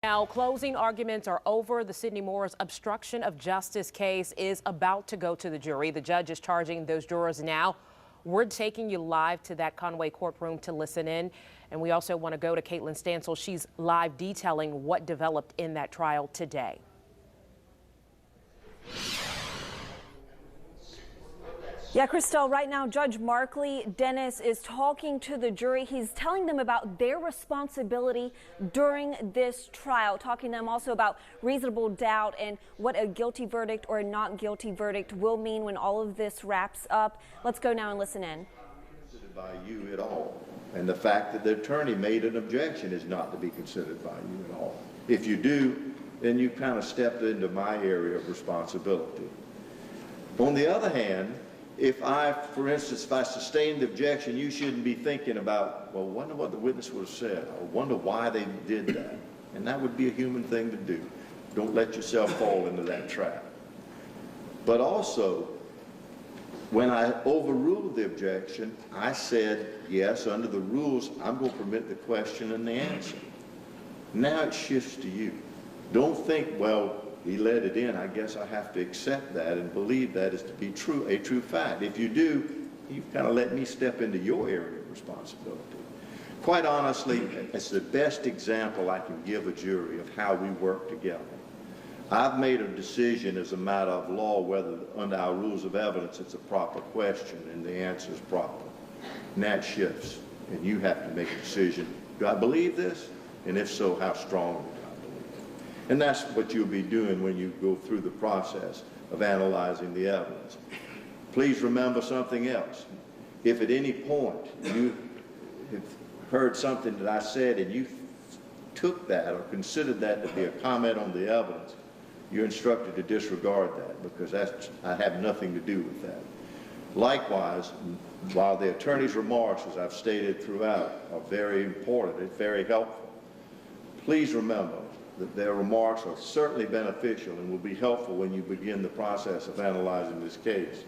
Now, closing arguments are over. The Sidney Moore's obstruction of justice case is about to go to the jury. The judge is charging those jurors now. We're taking you live to that Conway courtroom to listen in. And we also want to go to Caitlin Stansel. She's live detailing what developed in that trial today. Yeah, Christelle, right now, Judge Markley Dennis is talking to the jury. He's telling them about their responsibility during this trial, talking to them also about reasonable doubt and what a guilty verdict or a not guilty verdict will mean when all of this wraps up. Let's go now and listen in. Considered by you at all. And the fact that the attorney made an objection is not to be considered by you at all. If you do, then you kind of stepped into my area of responsibility. On the other hand, if I, for instance, if I sustained the objection, you shouldn't be thinking about, well, wonder what the witness would have said, or wonder why they did that. And that would be a human thing to do. Don't let yourself fall into that trap. But also, when I overruled the objection, I said, yes, under the rules, I'm going to permit the question and the answer. Now it shifts to you. Don't think, well, he let it in, I guess I have to accept that and believe that is to be true, a true fact. If you do, you've kind of let me step into your area of responsibility. Quite honestly, it's the best example I can give a jury of how we work together. I've made a decision as a matter of law whether under our rules of evidence it's a proper question and the answer is proper. And that shifts, and you have to make a decision. Do I believe this? And if so, how strongly? And that's what you'll be doing when you go through the process of analyzing the evidence. Please remember something else. If at any point you have heard something that I said and you took that or considered that to be a comment on the evidence, you're instructed to disregard that because I have nothing to do with that. Likewise, while the attorney's remarks, as I've stated throughout, are very important and very helpful, please remember that their remarks are certainly beneficial and will be helpful when you begin the process of analyzing this case.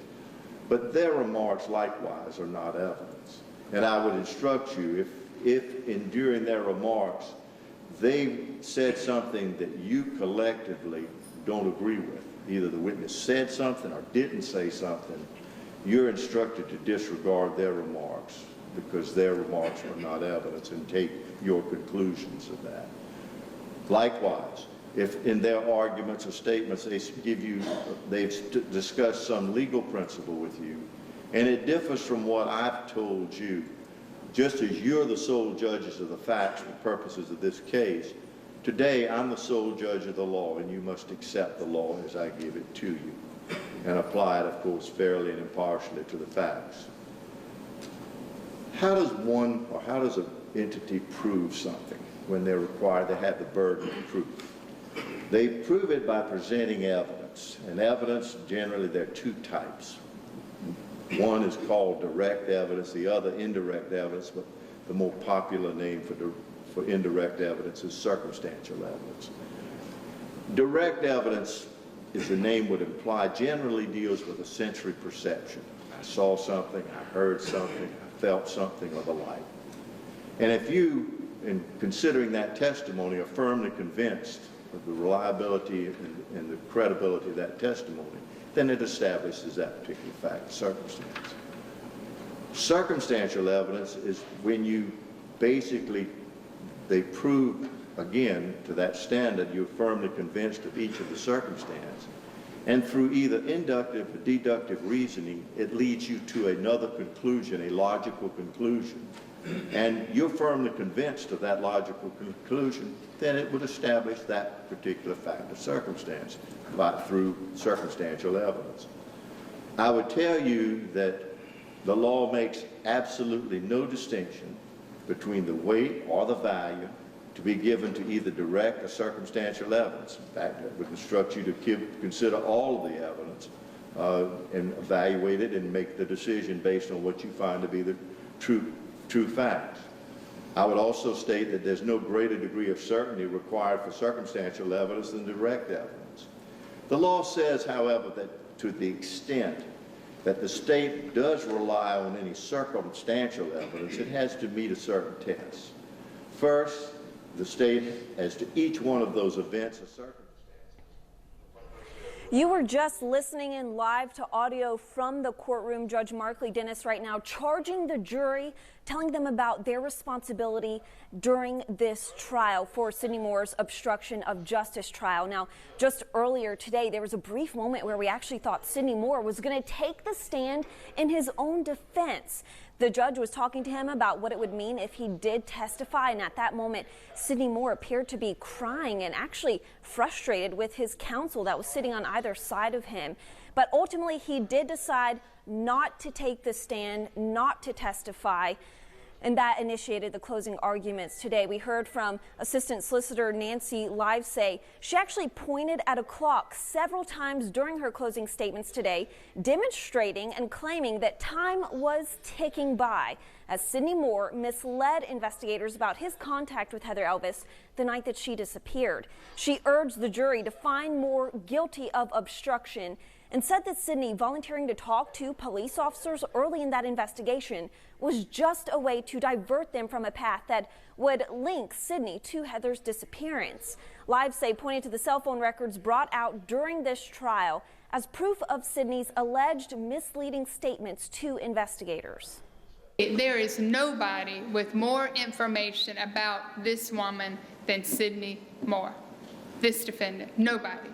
But their remarks, likewise, are not evidence. And I would instruct you, if during their remarks, they said something that you collectively don't agree with, either the witness said something or didn't say something, you're instructed to disregard their remarks because their remarks are not evidence and take your conclusions of that. Likewise, if in their arguments or statements they've discussed some legal principle with you, and it differs from what I've told you, just as you're the sole judges of the facts for purposes of this case, today I'm the sole judge of the law, and you must accept the law as I give it to you, and apply it, of course, fairly and impartially to the facts. How does an entity prove something when they're required to have the burden of proof? They prove it by presenting evidence. And evidence, generally, there are two types. One is called direct evidence, the other indirect evidence, but the more popular name for indirect evidence is circumstantial evidence. Direct evidence, as the name would imply, generally deals with a sensory perception. I saw something, I heard something, I felt something, or the like. And if you, in considering that testimony, are firmly convinced of the reliability and the credibility of that testimony, then it establishes that particular fact, circumstance. Circumstantial evidence is when you basically, they prove, again, to that standard, you're firmly convinced of each of the circumstances. And through either inductive or deductive reasoning, it leads you to another conclusion, a logical conclusion. And you're firmly convinced of that logical conclusion, then it would establish that particular fact or circumstance through circumstantial evidence. I would tell you that the law makes absolutely no distinction between the weight or the value to be given to either direct or circumstantial evidence. In fact, I would instruct you to consider all of the evidence and evaluate it and make the decision based on what you find to be the true facts. I would also state that there's no greater degree of certainty required for circumstantial evidence than direct evidence. The law says, however, that to the extent that the state does rely on any circumstantial evidence, it has to meet a certain test. First, the state as to each one of those events or circumstances. You were just listening in live to audio from the courtroom. Judge Markley Dennis right now charging the jury, telling them about their responsibility during this trial for Sidney Moore's obstruction of justice trial. Now, just earlier today, there was a brief moment where we actually thought Sidney Moore was going to take the stand in his own defense. The judge was talking to him about what it would mean if he did testify, and at that moment, Sidney Moore appeared to be crying and actually frustrated with his counsel that was sitting on either side of him. But ultimately, he did decide not to take the stand, not to testify, and that initiated the closing arguments today. We heard from Assistant Solicitor Nancy Livesay. She actually pointed at a clock several times during her closing statements today, demonstrating and claiming that time was ticking by as Sidney Moore misled investigators about his contact with Heather Elvis the night that she disappeared. She urged the jury to find Moore guilty of obstruction and said that Sidney volunteering to talk to police officers early in that investigation was just a way to divert them from a path that would link Sidney to Heather's disappearance. Livesay pointed to the cell phone records brought out during this trial as proof of Sidney's alleged misleading statements to investigators. There is nobody with more information about this woman than Sidney Moore, this defendant. Nobody.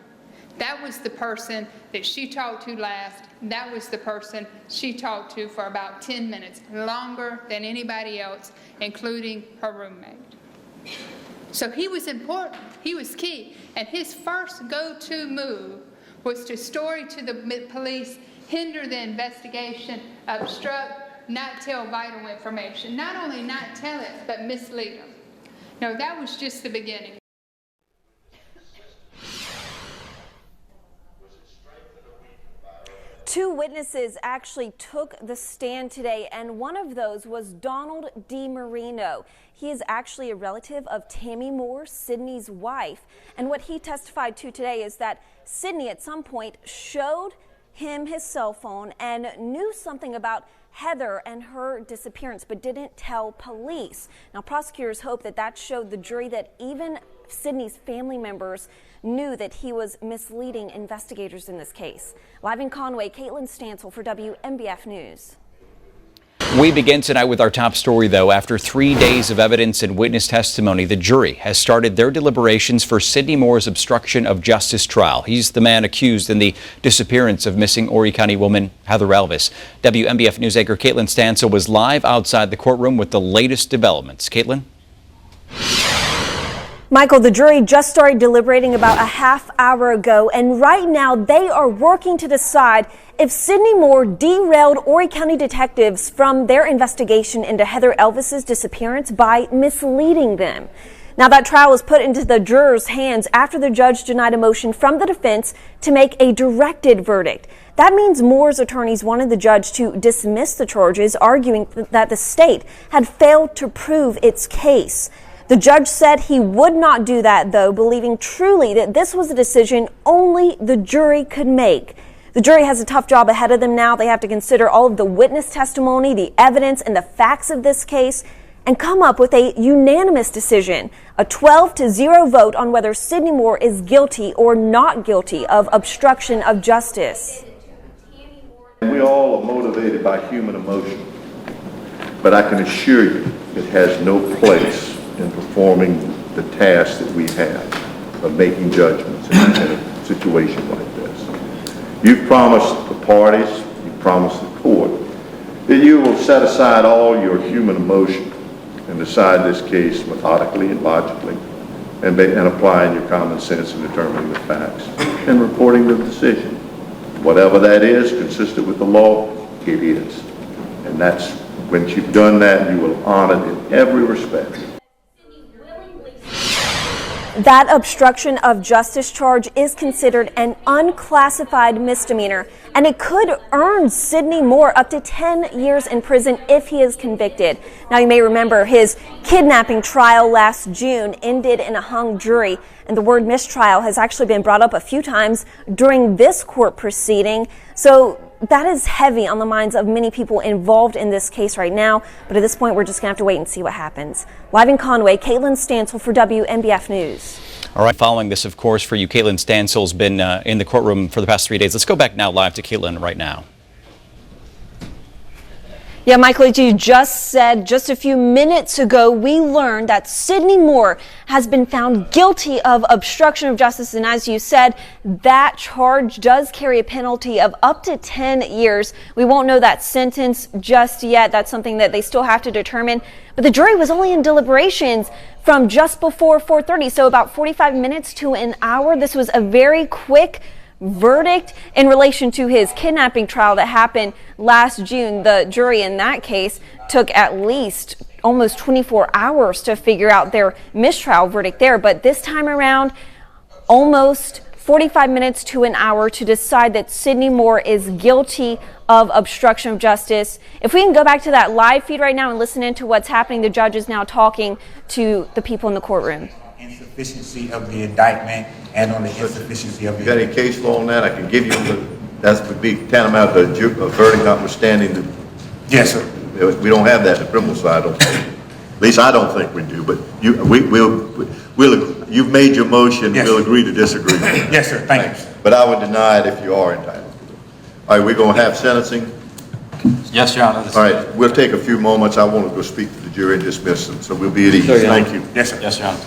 That was the person that she talked to last. That was the person she talked to for about 10 minutes, longer than anybody else, including her roommate. So he was important. He was key. And his first go-to move was to story to the police, hinder the investigation, obstruct, not tell vital information. Not only not tell it, but mislead them. No, that was just the beginning. Two witnesses actually took the stand today, and one of those was Donald DiMarino. He is actually a relative of Tammy Moore, Sidney's wife. And what he testified to today is that Sidney at some point showed him his cell phone and knew something about Heather and her disappearance, but didn't tell police. Now, prosecutors hope that that showed the jury that even Sidney's family members knew that he was misleading investigators in this case. Live in Conway, Caitlin Stansel for WMBF News. We begin tonight with our top story, though. After 3 days of evidence and witness testimony, the jury has started their deliberations for Sidney Moore's obstruction of justice trial. He's the man accused in the disappearance of missing Horry County woman Heather Elvis. WMBF News anchor Caitlin Stansel was live outside the courtroom with the latest developments. Caitlin? Michael, the jury just started deliberating about a half hour ago, and right now they are working to decide if Sidney Moore derailed Horry County detectives from their investigation into Heather Elvis's disappearance by misleading them. Now, that trial was put into the jurors' hands after the judge denied a motion from the defense to make a directed verdict. That means Moore's attorneys wanted the judge to dismiss the charges, arguing that the state had failed to prove its case. The judge said he would not do that, though, believing truly that this was a decision only the jury could make. The jury has a tough job ahead of them now. They have to consider all of the witness testimony, the evidence, and the facts of this case, and come up with a unanimous decision, a 12-0 vote on whether Sidney Moore is guilty or not guilty of obstruction of justice. We all are motivated by human emotion, but I can assure you it has no place in performing the task that we have of making judgments in a situation like this. You've promised the parties, you've promised the court, that you will set aside all your human emotion and decide this case methodically and logically and applying your common sense in determining the facts and reporting the decision. Whatever that is, consistent with the law, it is. And that's, when you've done that, you will honor it in every respect. That obstruction of justice charge is considered an unclassified misdemeanor, and it could earn Sidney Moore up to 10 years in prison if he is convicted. Now, you may remember his kidnapping trial last June ended in a hung jury, and the word mistrial has actually been brought up a few times during this court proceeding. So that is heavy on the minds of many people involved in this case right now. But at this point, we're just going to have to wait and see what happens. Live in Conway, Caitlin Stansel for WNBF News. All right, following this, of course, for you, Caitlin Stansel's been in the courtroom for the past 3 days. Let's go back now live to Caitlin right now. Yeah, Michael, as you just said just a few minutes ago, we learned that Sidney Moore has been found guilty of obstruction of justice. And as you said, that charge does carry a penalty of up to 10 years. We won't know that sentence just yet. That's something that they still have to determine. But the jury was only in deliberations from just before 4:30, so about 45 minutes to an hour. This was a very quick verdict in relation to his kidnapping trial that happened last June. The jury in that case took at least almost 24 hours to figure out their mistrial verdict there. But this time around, almost 45 minutes to an hour to decide that Sidney Moore is guilty of obstruction of justice. If we can go back to that live feed right now and listen into what's happening, the judge is now talking to the people in the courtroom. Insufficiency of the indictment and on the insufficiency of the... You got any case law on that? I can give you, that would be tantamount to a verdict notwithstanding the... Yes, sir. We don't have that in the criminal side, I don't think. At least I don't think we do, but you've made your motion, yes. We'll agree to disagree. Yes, sir, thank you. But I would deny it if you are entitled to it. All right, we're going to have sentencing. Yes, Your Honor. All right, we'll take a few moments. I want to go speak to the jury and dismiss them, so we'll be at ease. Thank you. Yes, sir. Yes, Your Honor.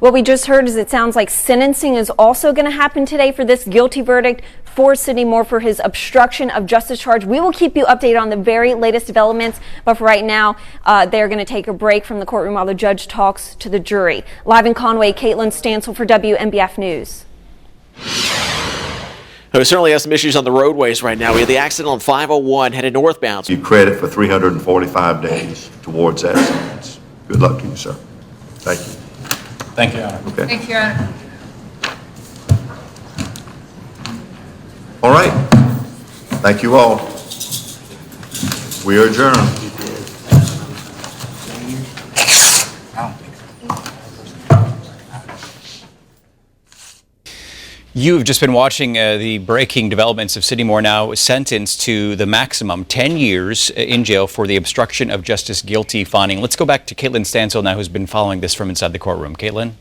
What we just heard is it sounds like sentencing is also going to happen today for this guilty verdict for Sidney Moore for his obstruction of justice charge. We will keep you updated on the very latest developments, but for right now, they're going to take a break from the courtroom while the judge talks to the jury. Live in Conway, Caitlin Stansel for WNBF News. We certainly have some issues on the roadways right now. We had the accident on 501 headed northbound. You credit for 345 days towards that sentence. Good luck to you, sir. Thank you. Thank you, Your Honor. Okay. Thank you, Your Honor. All right. Thank you all. We are adjourned. You've just been watching the breaking developments of Sidney Moore, now sentenced to the maximum 10 years in jail for the obstruction of justice guilty finding. Let's go back to Caitlin Stansel now, who's been following this from inside the courtroom. Caitlin?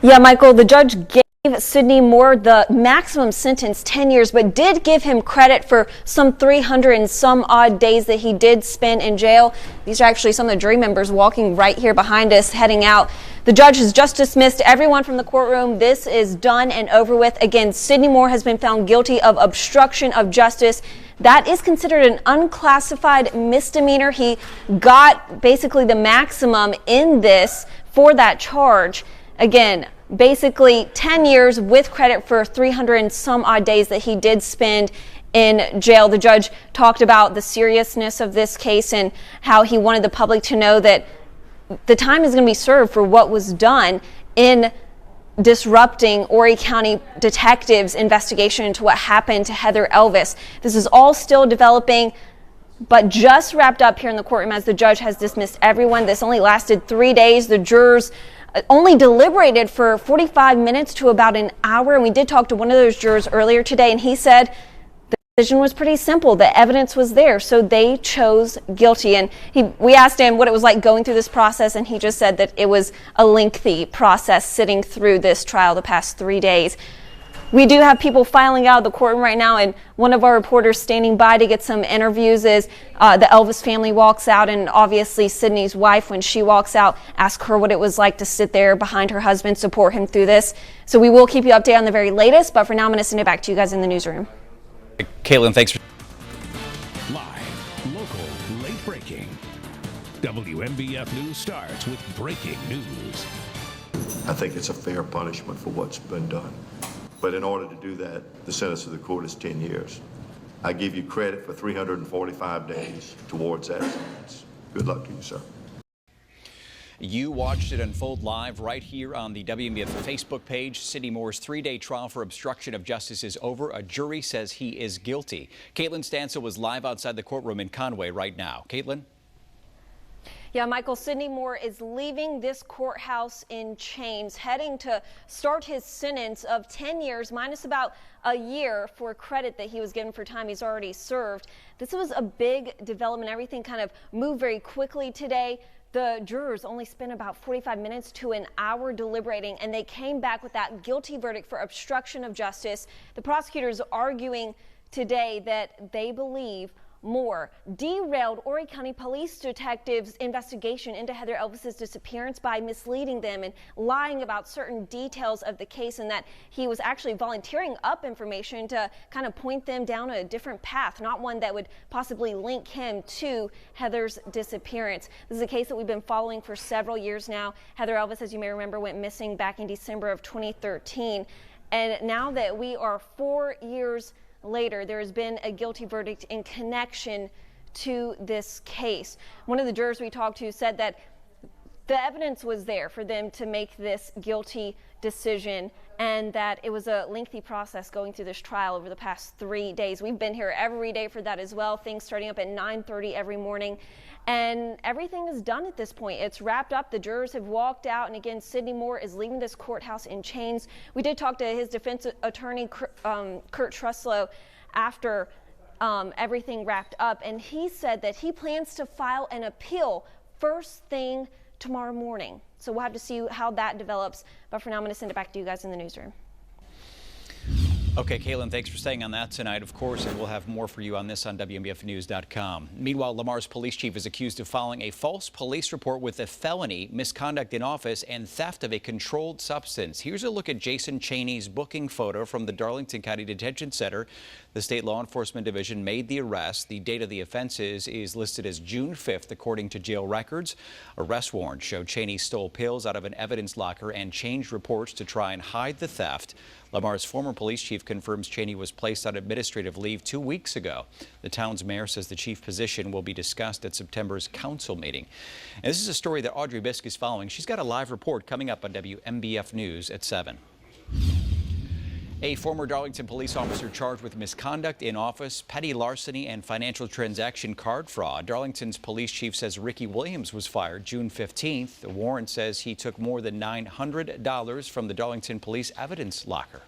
Yeah, Michael, the judge gave Sidney Moore the maximum sentence, 10 years, but did give him credit for some 300 and some odd days that he did spend in jail. These are actually some of the jury members walking right here behind us, heading out. The judge has just dismissed everyone from the courtroom. This is done and over with. Again, Sidney Moore has been found guilty of obstruction of justice. That is considered an unclassified misdemeanor. He got basically the maximum in this for that charge. Again, basically 10 years with credit for 300 and some odd days that he did spend in jail. The judge talked about the seriousness of this case and how he wanted the public to know that the time is going to be served for what was done in disrupting Horry County detectives' investigation into what happened to Heather Elvis. This is all still developing, but just wrapped up here in the courtroom as the judge has dismissed everyone. This only lasted 3 days. The jurors only deliberated for 45 minutes to about an hour. And we did talk to one of those jurors earlier today, and he said the decision was pretty simple. The evidence was there, so they chose guilty. And we asked him what it was like going through this process, and he just said that it was a lengthy process sitting through this trial the past 3 days. We do have people filing out of the courtroom right now, and one of our reporters standing by to get some interviews as the Elvis family walks out, and obviously Sidney's wife, when she walks out, ask her what it was like to sit there behind her husband, support him through this. So we will keep you updated on the very latest, but for now I'm going to send it back to you guys in the newsroom. Caitlin, thanks for... Live, local, late breaking. WNBF News starts with breaking news. I think it's a fair punishment for what's been done. But in order to do that, the sentence of the court is 10 years. I give you credit for 345 days towards that sentence. Good luck to you, sir. You watched it unfold live right here on the WNBF Facebook page. Sidney Moore's 3-day trial for obstruction of justice is over. A jury says he is guilty. Caitlin Stansel was live outside the courtroom in Conway right now. Caitlin? Yeah, Michael, Sidney Moore is leaving this courthouse in chains, heading to start his sentence of 10 years, minus about a year for credit that he was given for time he's already served. This was a big development. Everything kind of moved very quickly today. The jurors only spent about 45 minutes to an hour deliberating, and they came back with that guilty verdict for obstruction of justice. The prosecutors arguing today that they believe Moore derailed Horry County Police detectives' investigation into Heather Elvis's disappearance by misleading them and lying about certain details of the case, and that he was actually volunteering up information to kind of point them down a different path, not one that would possibly link him to Heather's disappearance. This is a case that we've been following for several years now. Heather Elvis, as you may remember, went missing back in December of 2013, and now that we are 4 years later, there has been a guilty verdict in connection to this case. One of the jurors we talked to said that the evidence was there for them to make this guilty decision, and that it was a lengthy process going through this trial over the past 3 days. We've been here every day for that as well, things starting up at 9:30 every morning, and everything is done at this point. It's wrapped up. The jurors have walked out, and again, Sidney Moore is leaving this courthouse in chains. We did talk to his defense attorney, Kurt Truslow, after everything wrapped up, and he said that he plans to file an appeal first thing tomorrow morning. So we'll have to see how that develops. But for now, I'm going to send it back to you guys in the newsroom. Okay, Kaylin, thanks for staying on that tonight, of course, and we'll have more for you on this on WMBFnews.com. Meanwhile, Lamar's police chief is accused of filing a false police report with a felony, misconduct in office, and theft of a controlled substance. Here's a look at Jason Cheney's booking photo from the Darlington County Detention Center. The state law enforcement division made the arrest. The date of the offenses is listed as June 5th, according to jail records. Arrest warrants show Cheney stole pills out of an evidence locker and changed reports to try and hide the theft. Lamar's former police chief confirms Cheney was placed on administrative leave 2 weeks ago. The town's mayor says the chief position will be discussed at September's council meeting. And this is a story that Audrey Bisk is following. She's got a live report coming up on WMBF News at 7. A former Darlington police officer charged with misconduct in office, petty larceny, and financial transaction card fraud. Darlington's police chief says Ricky Williams was fired June 15th. The warrant says he took more than $900 from the Darlington police evidence locker.